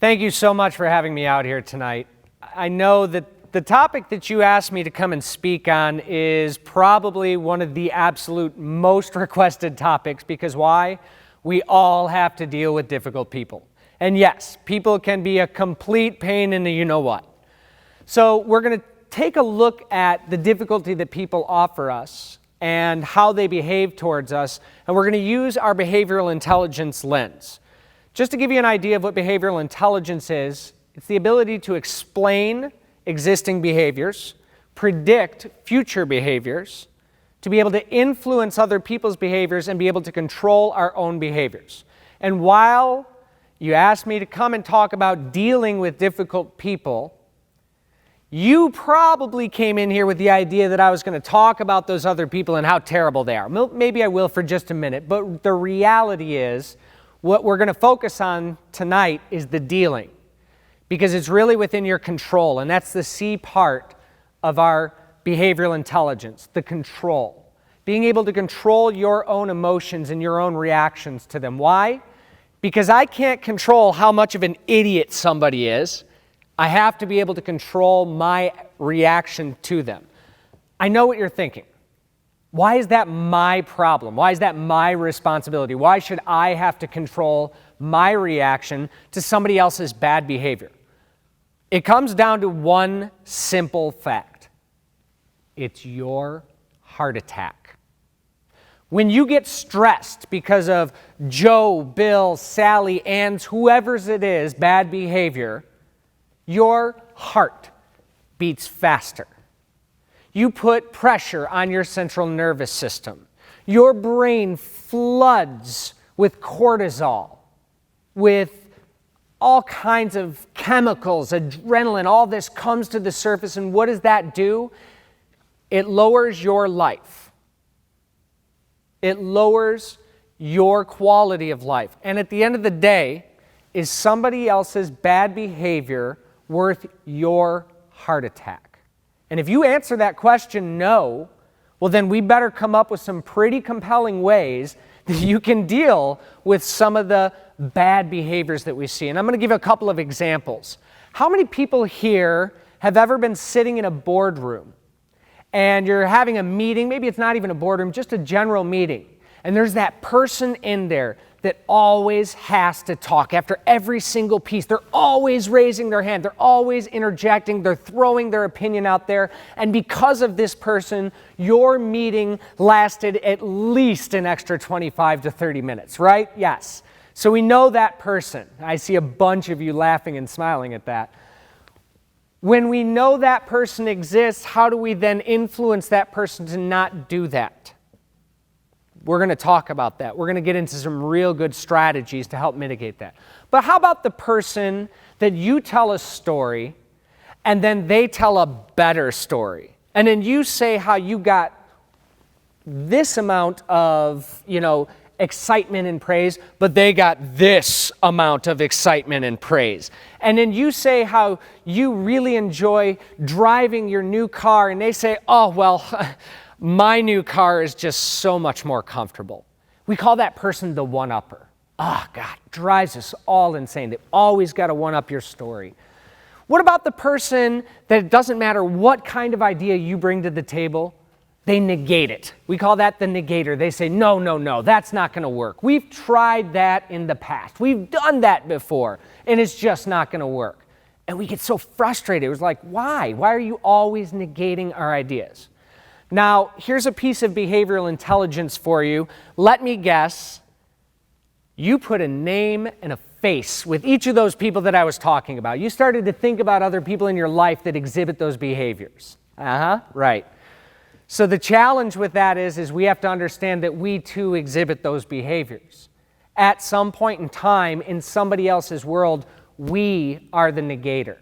Thank you so much for having me out here tonight. I know that the topic that you asked me to come and speak on is probably one of the absolute most requested topics, because why? We all have to deal with difficult people. And yes, people can be a complete pain in the you-know-what. So we're going to take a look at the difficulty that people offer us and how they behave towards us, and we're going to use our behavioral intelligence lens. Just to give you an idea of what behavioral intelligence is, it's the ability to explain existing behaviors, predict future behaviors, to be able to influence other people's behaviors, and be able to control our own behaviors. And while you asked me to come and talk about dealing with difficult people, you probably came in here with the idea that I was going to talk about those other people and how terrible they are. Maybe I will for just a minute, but the reality is, what we're going to focus on tonight is the dealing, because it's really within your control, and that's the C part of our behavioral intelligence, the control. Being able to control your own emotions and your own reactions to them. Why? Because I can't control how much of an idiot somebody is. I have to be able to control my reaction to them. I know what you're thinking. Why is that my problem? Why is that my responsibility? Why should I have to control my reaction to somebody else's bad behavior? It comes down to one simple fact. It's your heart attack. When you get stressed because of Joe, Bill, Sally, Ann's, whoever's it is, bad behavior, your heart beats faster. You put pressure on your central nervous system. Your brain floods with cortisol, with all kinds of chemicals, adrenaline, all this comes to the surface, and what does that do? It lowers your life. It lowers your quality of life. And at the end of the day, is somebody else's bad behavior worth your heart attack? And if you answer that question no, well then we better come up with some pretty compelling ways that you can deal with some of the bad behaviors that we see. And I'm going to give you a couple of examples. How many people here have ever been sitting in a boardroom and you're having a meeting, maybe it's not even a boardroom, just a general meeting, and there's that person in there that always has to talk after every single piece. They're always raising their hand. They're always interjecting. They're throwing their opinion out there. And because of this person, your meeting lasted at least an extra 25 to 30 minutes, right? Yes. So we know that person. I see a bunch of you laughing and smiling at that. When we know that person exists, how do we then influence that person to not do that? We're going to talk about that. We're going to get into some real good strategies to help mitigate that. But how about the person that you tell a story and then they tell a better story? And then you say how you got this amount of, excitement and praise, but they got this amount of excitement and praise. And then you say how you really enjoy driving your new car, and they say, oh, well, my new car is just so much more comfortable. We call that person the one-upper. Oh, God, drives us all insane. They've always got to one-up your story. What about the person that it doesn't matter what kind of idea you bring to the table, they negate it? We call that the negator. They say, no, that's not going to work. We've tried that in the past. We've done that before, and it's just not going to work. And we get so frustrated. It was like, why? Why are you always negating our ideas? Now, here's a piece of behavioral intelligence for you. Let me guess, you put a name and a face with each of those people that I was talking about. You started to think about other people in your life that exhibit those behaviors. Right. So the challenge with that is we have to understand that we too exhibit those behaviors. At some point in time, in somebody else's world, we are the negator.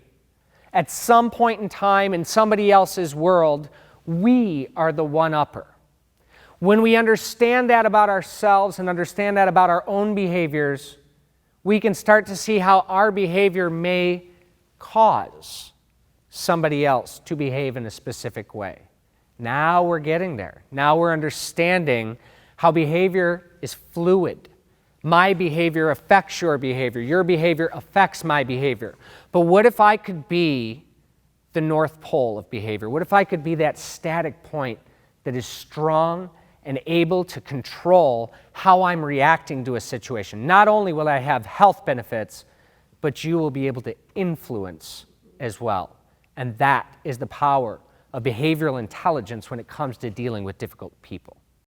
At some point in time, in somebody else's world, we are the one-upper. When we understand that about ourselves and understand that about our own behaviors, we can start to see how our behavior may cause somebody else to behave in a specific way. Now we're getting there. Now we're understanding how behavior is fluid, My behavior affects your behavior affects my behavior. But what if I could be the North Pole of behavior? What if I could be that static point that is strong and able to control how I'm reacting to a situation? Not only will I have health benefits, but you will be able to influence as well. And that is the power of behavioral intelligence when it comes to dealing with difficult people.